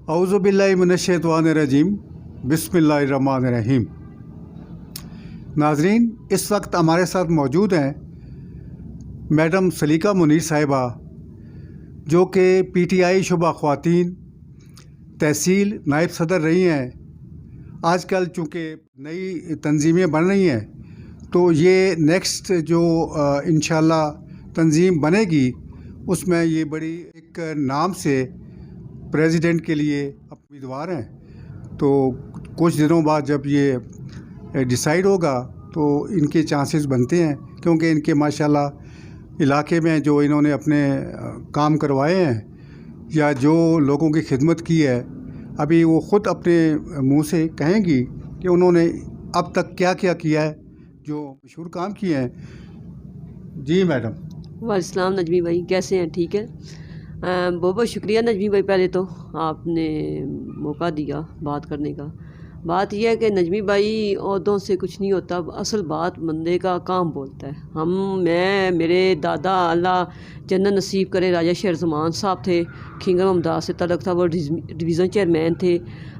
औज़ु बिल्लाहि मिनश्शैतानिर्रजीम बिस्मिल्लाहिर्रहमानिर्रहीम। नाज़रीन, इस वक्त हमारे साथ मौजूद हैं मैडम सलीका मुनीर साहिबा, जो कि पीटीआई शुबा ख़वातीन तहसील नायब सदर रही हैं। आजकल चूँकि नई तंजीमें बन रही हैं, तो ये नेक्स्ट जो इंशाल्लाह तंजीम बनेगी, उसमें ये बड़ी एक नाम से प्रेसिडेंट के लिए उम्मीदवार हैं। तो कुछ दिनों बाद जब ये डिसाइड होगा तो इनके चांसेस बनते हैं, क्योंकि इनके माशाल्लाह इलाके में जो इन्होंने अपने काम करवाए हैं या जो लोगों की खिदमत की है, अभी वो ख़ुद अपने मुंह से कहेंगी कि उन्होंने अब तक क्या क्या किया है, जो मशहूर काम किए हैं। जी मैडम। वालेकुम नजमी भाई, कैसे हैं? ठीक है। बहुत बहुत शुक्रिया नजमी भाई, पहले तो आपने मौका दिया बात करने का। बात यह है कि नजमी भाई, औहदों से कुछ नहीं होता, असल बात बंदे का काम बोलता है। मेरे दादा अल्लाह जन्नत नसीब करे राजा शेर ज़मान साहब थे, खिंगर मुमताज़ से तलक था, वो डिवीज़न चेयरमैन थे।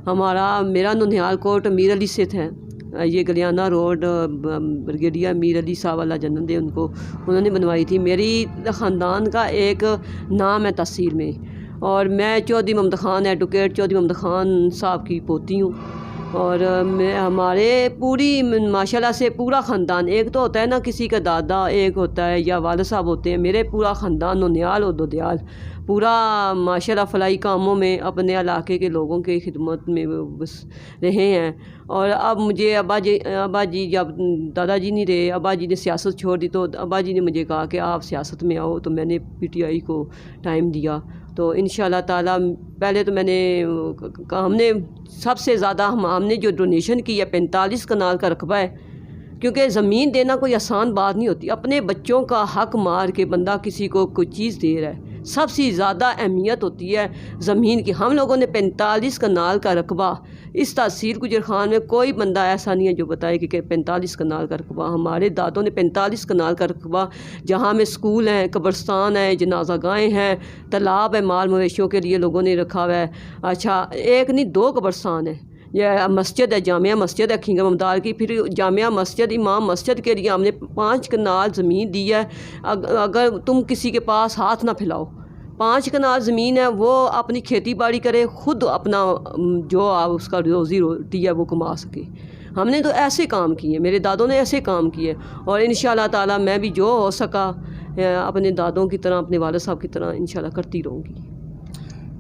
मेरा ननिहाल कोट मीर अली से थे, ये गलियाना रोड ब्रिगेडियर मीर अली साहब अल्लाह जन्नत दे उनको, उन्होंने बनवाई थी। मेरी ख़ानदान का एक नाम है तहसील में, और मैं चौधरी ममता ख़ान, एडवोकेट चौधरी ममता ख़ान साहब की पोती हूँ। और हमारे पूरी माशाल्लाह से पूरा ख़ानदान, एक तो होता है ना किसी का दादा, एक होता है या वालिद साहब होते हैं, मेरे पूरा ख़ानदान ननिहाल और दोदयाल पूरा माशाल्लाह फलाई कामों में अपने इलाके के लोगों की खिदमत में बस रहे हैं। और अब मुझे अब्बा जी जब दादाजी नहीं रहे, अब्बा जी ने सियासत छोड़ दी, तो अब्बा जी ने मुझे कहा कि आप सियासत में आओ, तो मैंने पीटीआई को टाइम दिया। तो इंशाल्लाह ताला पहले तो हमने सबसे ज़्यादा हमने जो डोनेशन की है 45 कनाल का रकबा है, क्योंकि ज़मीन देना कोई आसान बात नहीं होती। अपने बच्चों का हक मार के बंदा किसी को कोई चीज़ दे रहा है, सबसे ज़्यादा अहमियत होती है ज़मीन की। हम लोगों ने 45 कनाल का रकबा, इस तहसील गुजर खान में कोई बंदा ऐसा नहीं है जो बताए कि 45 कनाल का रकबा। हमारे दादों ने 45 कनाल का रकबा, जहाँ में स्कूल हैं, कब्रस्तान है, जनाजा गाहें हैं, तालाब है, माल मवेशियों के लिए लोगों ने रखा हुआ है। अच्छा, एक नहीं 2 कब्रस्तान है, यह मस्जिद है, जामिया मस्जिद है खिंगर मुमताज़ की। फिर जामिया मस्जिद, इमाम मस्जिद के लिए हमने 5 कनाल ज़मीन दी है। अगर तुम किसी के पास हाथ ना फैलाओ, 5 कनाल ज़मीन है, वो अपनी खेती बाड़ी करे, ख़ुद अपना जो उसका रोज़ी रोटी है वो कमा सके। हमने तो ऐसे काम किए, मेरे दादों ने ऐसे काम किए, और इंशाल्लाह ताला मैं भी जो हो सका अपने दादों की तरह, अपने वालिद साहब की तरह इंशाल्लाह करती रहूँगी।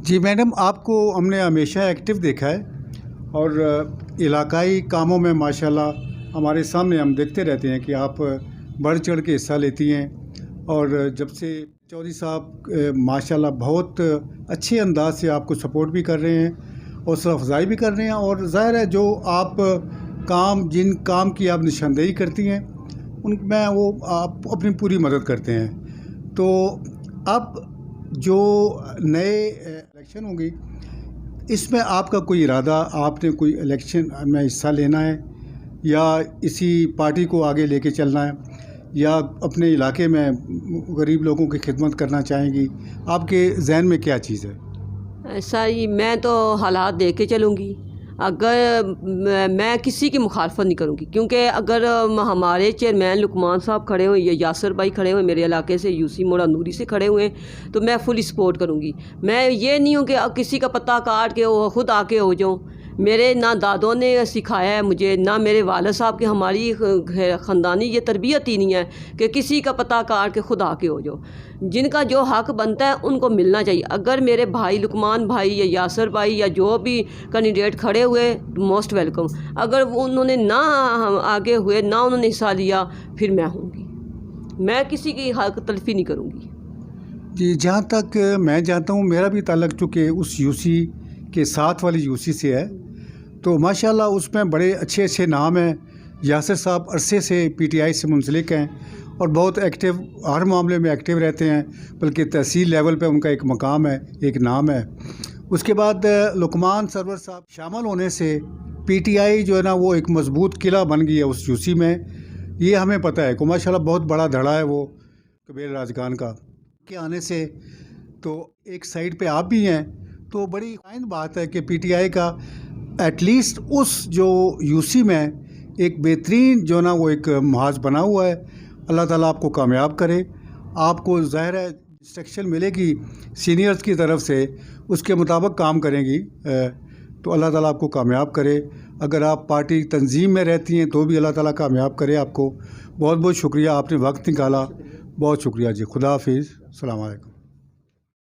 जी मैडम, आपको हमने हमेशा एक्टिव देखा है और इलाकाई कामों में माशाल्लाह हमारे सामने हम देखते रहते हैं कि आप बढ़ चढ़ के हिस्सा लेती हैं। और जब से चौधरी साहब माशाल्लाह बहुत अच्छे अंदाज से आपको सपोर्ट भी कर रहे हैं, हौसला अफजाई भी कर रहे हैं, और ज़ाहिर है जो आप जिन काम की आप निशानदेही करती हैं उनमें वो आप अपनी पूरी मदद करते हैं। तो अब जो नए इलेक्शन होंगी, इसमें आपका कोई इरादा, आपने कोई इलेक्शन में हिस्सा लेना है या इसी पार्टी को आगे लेके चलना है, या अपने इलाके में गरीब लोगों की खिदमत करना चाहेंगी? आपके जहन में क्या चीज़ है? ऐसा ही, मैं तो हालात देख के चलूँगी। अगर मैं किसी की मुखालफत नहीं करूँगी, क्योंकि अगर हमारे चेयरमैन लुकमान साहब खड़े हुए या यासर भाई खड़े हुए मेरे इलाके से, यूसी मोड़ा नूरी से खड़े हुए, तो मैं फुल सपोर्ट करूँगी। मैं ये नहीं हूँ कि किसी का पत्ता काट के वो खुद आके हो जाऊँ। मेरे ना दादों ने सिखाया है मुझे, ना मेरे वालिद साहब की, हमारी ख़ानदानी ये तरबियत ही नहीं है कि किसी का पता काट के खुद आके हो जाओ। जिनका जो हक बनता है उनको मिलना चाहिए। अगर मेरे भाई लुकमान भाई या यासर भाई या जो भी कैंडिडेट खड़े हुए, मोस्ट वेलकम। अगर उन्होंने ना आगे हुए, ना उन्होंने हिस्सा लिया, फिर मैं होंगी, मैं किसी की हक तलफी नहीं करूँगी। जी, जहाँ तक मैं जानता हूँ, मेरा भी ताल्लुक़ चूँकि उस यूसी के साथ वाली यूसी से है, तो माशाल्लाह उसमें बड़े अच्छे अच्छे नाम हैं। यासर साहब अरसे से पीटीआई से मुंसलिक हैं और बहुत एक्टिव, हर मामले में एक्टिव रहते हैं, बल्कि तहसील लेवल पे उनका एक मकाम है, एक नाम है। उसके बाद लुकमान सरवर साहब शामिल होने से पीटीआई जो है ना, वो एक मजबूत किला बन गई है उस यूसी में। ये हमें पता है कि माशाल्लाह बहुत बड़ा धड़ा है वो कबीर राजगान का के आने से। तो एक साइड पे आप भी हैं, تو بڑی قائم بات ہے کہ پی ٹی آئی کا ایٹ لیسٹ اس جو یو سی میں ایک بہترین جو نا وہ ایک محاذ بنا ہوا ہے. اللہ تعالیٰ آپ کو کامیاب کرے. آپ کو ظاہر ہے انسٹرکشن ملے گی سینئرز کی طرف سے, اس کے مطابق کام کریں گی, تو اللہ تعالیٰ آپ کو کامیاب کرے. اگر آپ پارٹی تنظیم میں رہتی ہیں تو بھی اللہ تعالیٰ کامیاب کرے آپ کو. بہت بہت شکریہ, آپ نے وقت نکالا, بہت شکریہ جی. خدا حافظ, السلام علیکم.